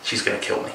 she's going to kill me.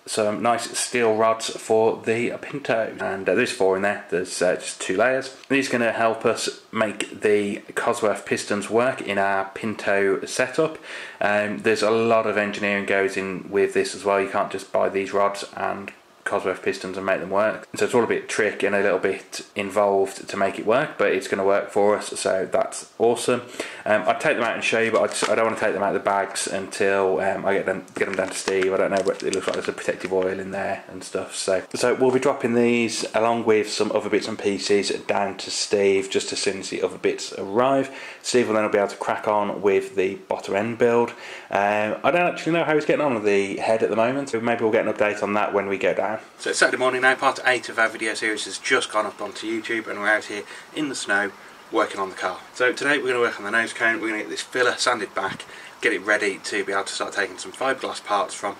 Some nice steel rods for the Pinto, and there's 4 in there. There's just 2 layers. These are going to help us make the Cosworth pistons work in our Pinto setup. There's a lot of engineering goes in with this as well. You can't just buy these rods and Cosworth pistons and make them work. So it's all a bit trick and a little bit involved to make it work, but it's going to work for us, so that's awesome. I'd take them out and show you, but I don't want to take them out of the bags until I get them down to Steve. I don't know, but it looks like there's a protective oil in there and stuff. So we'll be dropping these along with some other bits and pieces down to Steve just as soon as the other bits arrive. Steve will then be able to crack on with the bottom end build. I don't actually know how he's getting on with the head at the moment, so maybe we'll get an update on that when we go down. So it's Saturday morning now. Part 8 of our video series has just gone up onto YouTube, and we're out here in the snow working on the car. So today we're going to work on the nose cone. We're going to get this filler sanded back, get it ready to be able to start taking some fiberglass parts from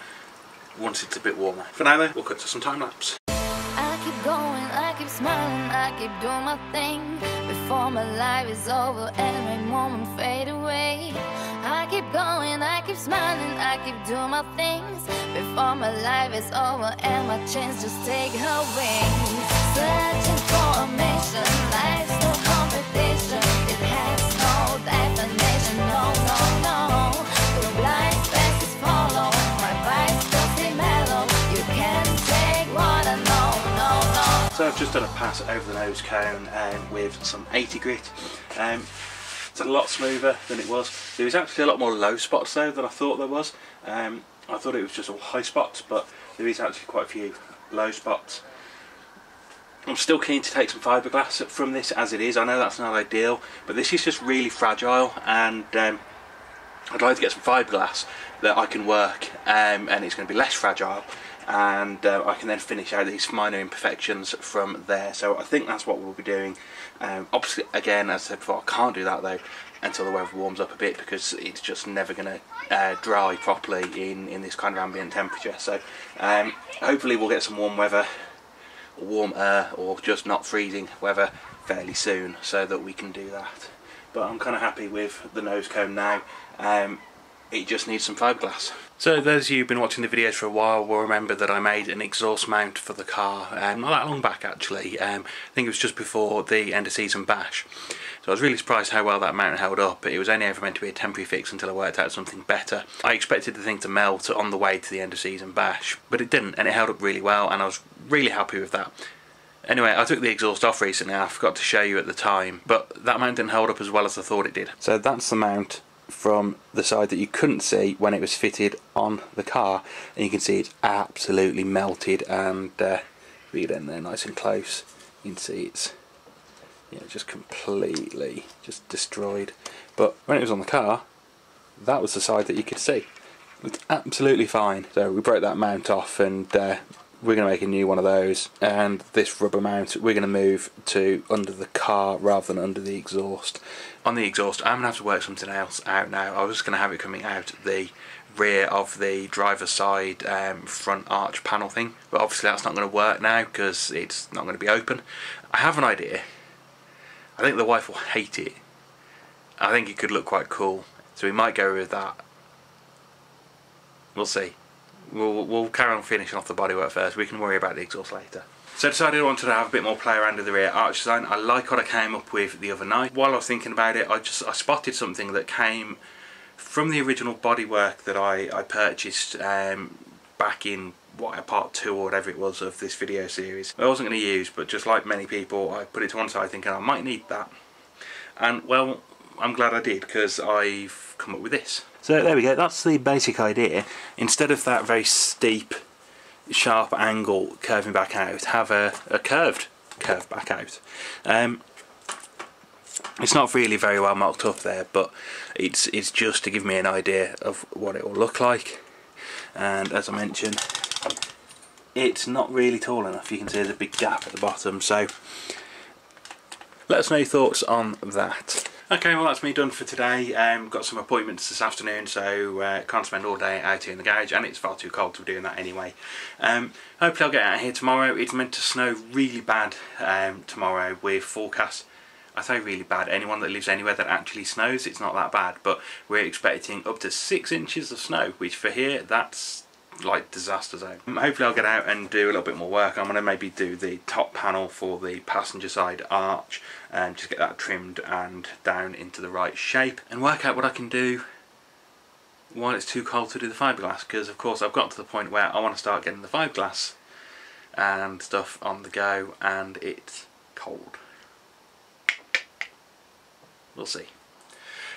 once it's a bit warmer. For now though, we'll cut to some time lapse. I keep going, I keep smiling, I keep doing my thing before my life is over and my moment fade away. I keep going, I keep smiling, I keep doing my things before my life is over and my chance just take her wings. Searching for a mission, life's no competition. It has no definition, no, no, no. The blind faces follow, my vibes still stay mellow. You can't take what I know, no, no. So I've just done a pass over the nose cone with some 80 grit. It's a lot smoother than it was. There was actually a lot more low spots though than I thought there was. I thought it was just all high spots, but there is actually quite a few low spots. I'm still keen to take some fibreglass from this as it is. I know that's not ideal, but this is just really fragile, and I'd like to get some fiberglass that I can work, and it's going to be less fragile, and I can then finish out these minor imperfections from there. So I think that's what we'll be doing. Obviously, again, as I said before, I can't do that though until the weather warms up a bit, because it's just never going to dry properly in this kind of ambient temperature. So hopefully we'll get some warm weather, or warm air, or just not freezing weather fairly soon, so that we can do that. But I'm kind of happy with the nose cone now. It just needs some fiberglass. So those of you who've been watching the videos for a while will remember that I made an exhaust mount for the car, not that long back actually. I think it was just before the end of season bash. So I was really surprised how well that mount held up. It was only ever meant to be a temporary fix until I worked out something better. I expected the thing to melt on the way to the end of season bash, but it didn't, and it held up really well, and I was really happy with that. Anyway, I took the exhaust off recently. I forgot to show you at the time, but that mount didn't hold up as well as I thought it did. So that's the mount from the side that you couldn't see when it was fitted on the car, and you can see it's absolutely melted, and if you get in there nice and close, you can see it's just completely just destroyed. But when it was on the car, that was the side that you could see. It's absolutely fine. So we broke that mount off, and we're going to make a new one of those, and this rubber mount we're going to move to under the car rather than under the exhaust. On the exhaust, I'm going to have to work something else out now. I was just going to have it coming out the rear of the driver's side front arch panel thing, but obviously that's not going to work now because it's not going to be open. I have an idea. I think the wife will hate it. I think it could look quite cool, so we might go with that. We'll see. We'll carry on finishing off the bodywork first. We can worry about the exhaust later. So I decided I wanted to have a bit more play around with the rear arch design. I like what I came up with the other night. While I was thinking about it, I spotted something that came from the original bodywork that I purchased back in part 2 or whatever it was of this video series. I wasn't going to use, but just like many people, I put it to one side thinking I might need that. And well, I'm glad I did, because I've come up with this. So there we go, that's the basic idea. Instead of that very steep, sharp angle curving back out, have a curved curve back out. It's not really very well mocked up there, but it's just to give me an idea of what it will look like. And as I mentioned, it's not really tall enough. You can see there's a big gap at the bottom, so let us know your thoughts on that. Okay, well that's me done for today. Got some appointments this afternoon, so can't spend all day out here in the garage, and it's far too cold to be doing that anyway. Hopefully I'll get out of here tomorrow. It's meant to snow really bad tomorrow, with forecast I say really bad, anyone that lives anywhere that actually snows, it's not that bad, but we're expecting up to 6 inches of snow, which for here, that's like disaster zone. Hopefully I'll get out and do a little bit more work. I'm going to maybe do the top panel for the passenger side arch and just get that trimmed and down into the right shape, and work out what I can do while it's too cold to do the fiberglass, because of course I've got to the point where I want to start getting the fiberglass and stuff on the go, and it's cold. We'll see.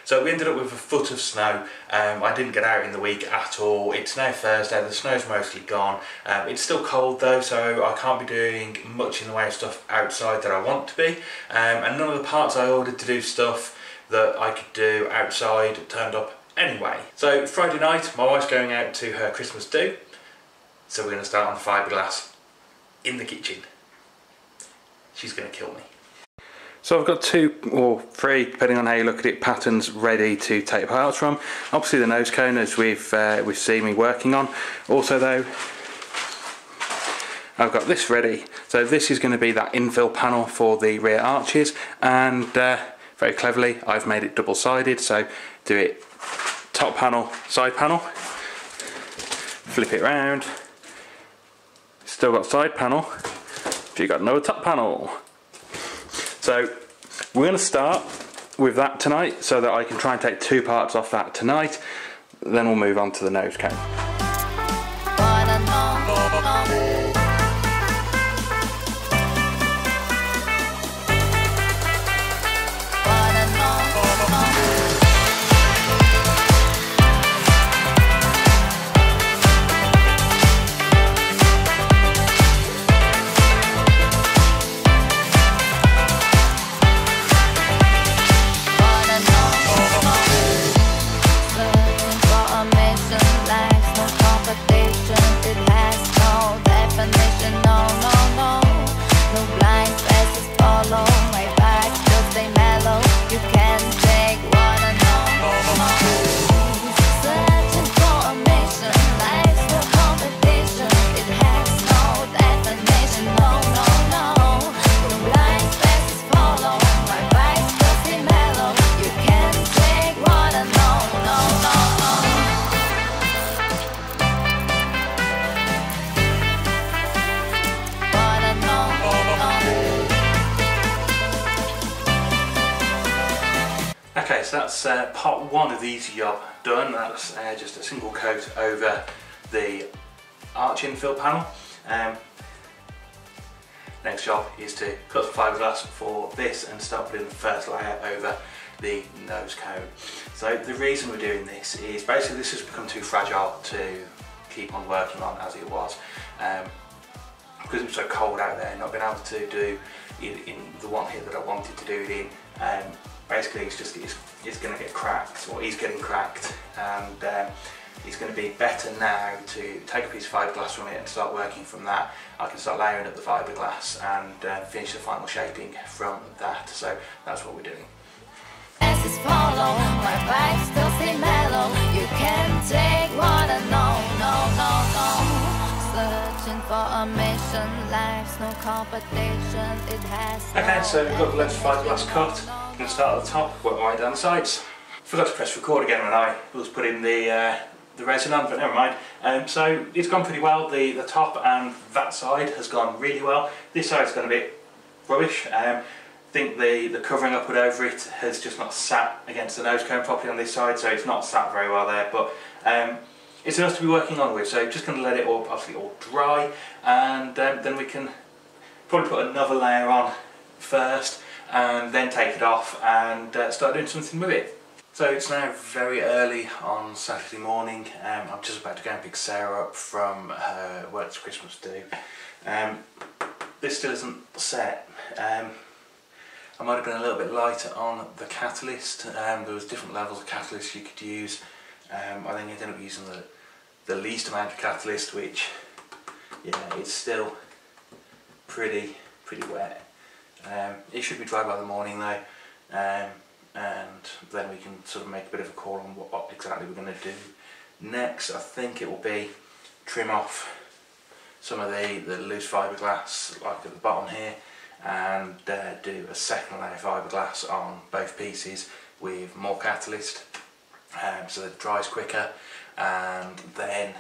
So we ended up with a foot of snow. I didn't get out in the week at all. It's now Thursday, the snow's mostly gone. It's still cold though, so I can't be doing much in the way of stuff outside that I want to be. And none of the parts I ordered to do stuff that I could do outside turned up anyway. So Friday night, my wife's going out to her Christmas do. So we're going to start on the fiberglass in the kitchen. She's going to kill me. So I've got 2 or 3, depending on how you look at it, patterns ready to take parts from. Obviously the nose cone, as we've seen me working on. Also though, I've got this ready. So this is going to be that infill panel for the rear arches, and very cleverly I've made it double-sided. So do it top panel, side panel, flip it round, still got side panel, but you've got another top panel. So we're going to start with that tonight so that I can try and take 2 parts off that tonight. Then we'll move on to the nose cone. Okay, so that's part 1 of the easy job done. That's just a single coat over the arch infill panel. Next job is to cut some fiberglass for this and start putting the first layer over the nose cone. So the reason we're doing this is basically this has become too fragile to keep on working on as it was. Because it was so cold out there, not being able to do it in the one here that I wanted to do it in. Basically it's going to get cracked, or is getting cracked, and it's going to be better now to take a piece of fiberglass from it and start working from that. I can start layering up the fiberglass and finish the final shaping from that. So that's what we're doing. Follow, my vibes still stay mellow. You can take what I know, Searching for a mission, life's no competition. It has Okay, so we've got the lens fiberglass cut. I'm going to start at the top, work my way down the sides. Forgot to press record again when I was putting the resin on, but never mind. So it's gone pretty well. The top and that side has gone really well. This side's gone a bit rubbish. I think the covering I put over it has just not sat against the nose cone properly on this side, so it's not sat very well there, but it's enough to be working on with. So just going to let it all, obviously all dry, and then we can probably put another layer on first and then take it off and start doing something with it. So it's now very early on Saturday morning. I'm just about to go and pick Sarah up from her work's Christmas do. This still isn't set. I might have been a little bit lighter on the catalyst. There was different levels of catalyst you could use. I think I ended up using the least amount of catalyst, which, yeah, it's still pretty wet. It should be dry by the morning though, and then we can sort of make a bit of a call on what exactly we're going to do next. I think it will be trim off some of the loose fiberglass, like at the bottom here, and do a second layer of fiberglass on both pieces with more catalyst, so that it dries quicker, and then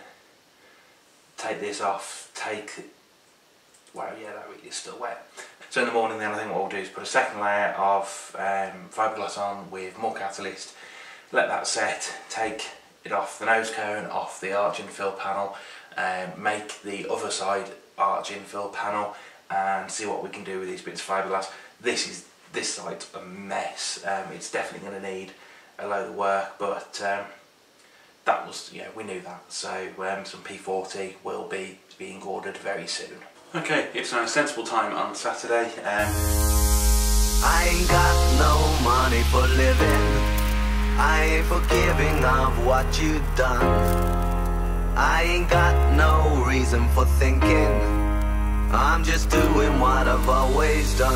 take this off, well, yeah, that really is still wet. So in the morning then I think what we'll do is put a second layer of fiberglass on with more catalyst, let that set, take it off the nose cone, off the arch infill panel, make the other side arch infill panel, and see what we can do with these bits of fiberglass. This side's a mess. It's definitely going to need a load of work, but that was, yeah, we knew that. So some P40 will be being ordered very soon. Okay, it's now a sensible time on Saturday. I ain't got no money for living. I ain't forgiving of what you've done. I ain't got no reason for thinking. I'm just doing what I've always done.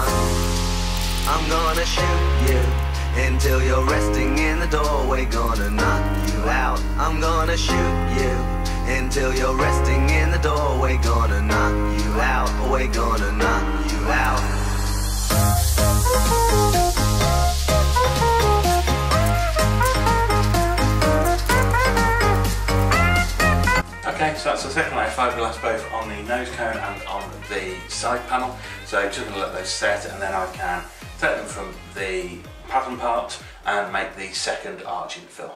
I'm gonna shoot you until you're resting in the doorway. Gonna knock you out. I'm gonna shoot you until you're resting in the doorway. Gonna knock you out. We're gonna knock you out. Okay, so that's the second layer of fiberglass both on the nose cone and on the side panel. So just going to let those set, and then I can take them from the pattern part and make the second arch infill.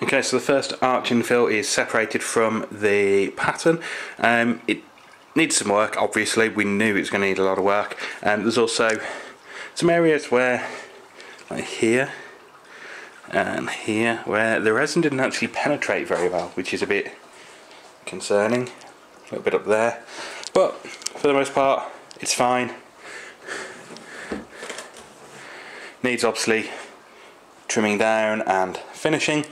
Okay, so the first arch infill is separated from the pattern. It needs some work, obviously. We knew it was going to need a lot of work. There's also some areas where, like here and here, where the resin didn't actually penetrate very well, which is a bit concerning. A little bit up there, but for the most part it's fine. Needs obviously trimming down and finishing,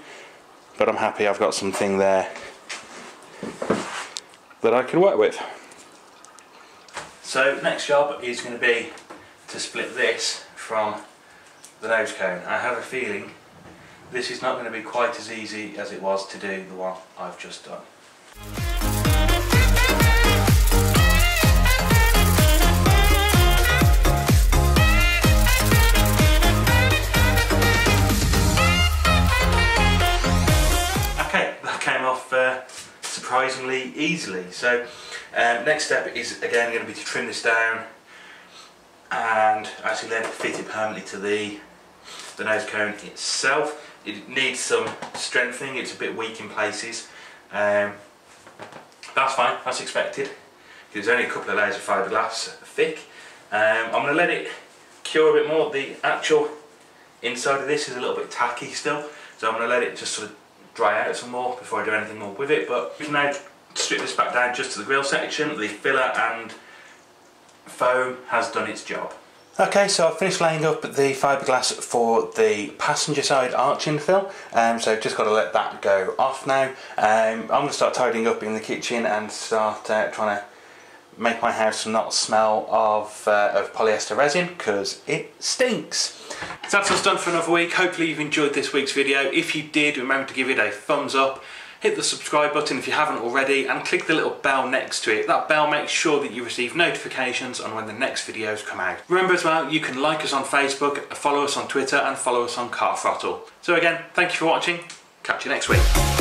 but I'm happy I've got something there that I can work with. So next job is going to be to split this from the nose cone. I have a feeling this is not going to be quite as easy as it was to do the one I've just done. Okay, that came off surprisingly easily. So next step is again going to be to trim this down and actually let it fit it permanently to the nose cone itself. It needs some strengthening, it's a bit weak in places. That's fine, that's expected. There's only a couple of layers of fiberglass thick. I'm going to let it cure a bit more. The actual inside of this is a little bit tacky still, so I'm going to let it just sort of dry out some more before I do anything more with it. But we can now strip this back down just to the grill section. The filler and foam has done its job. Okay, so I've finished laying up the fiberglass for the passenger side arch infill, so I've just got to let that go off now. I'm going to start tidying up in the kitchen and start trying to make my house not smell of polyester resin, because it stinks. So that's us done for another week. Hopefully you've enjoyed this week's video. If you did, remember to give it a thumbs up. Hit the subscribe button if you haven't already, and click the little bell next to it. That bell makes sure that you receive notifications on when the next videos come out. Remember as well, you can like us on Facebook, follow us on Twitter, and follow us on Car Throttle. So again, thank you for watching. Catch you next week.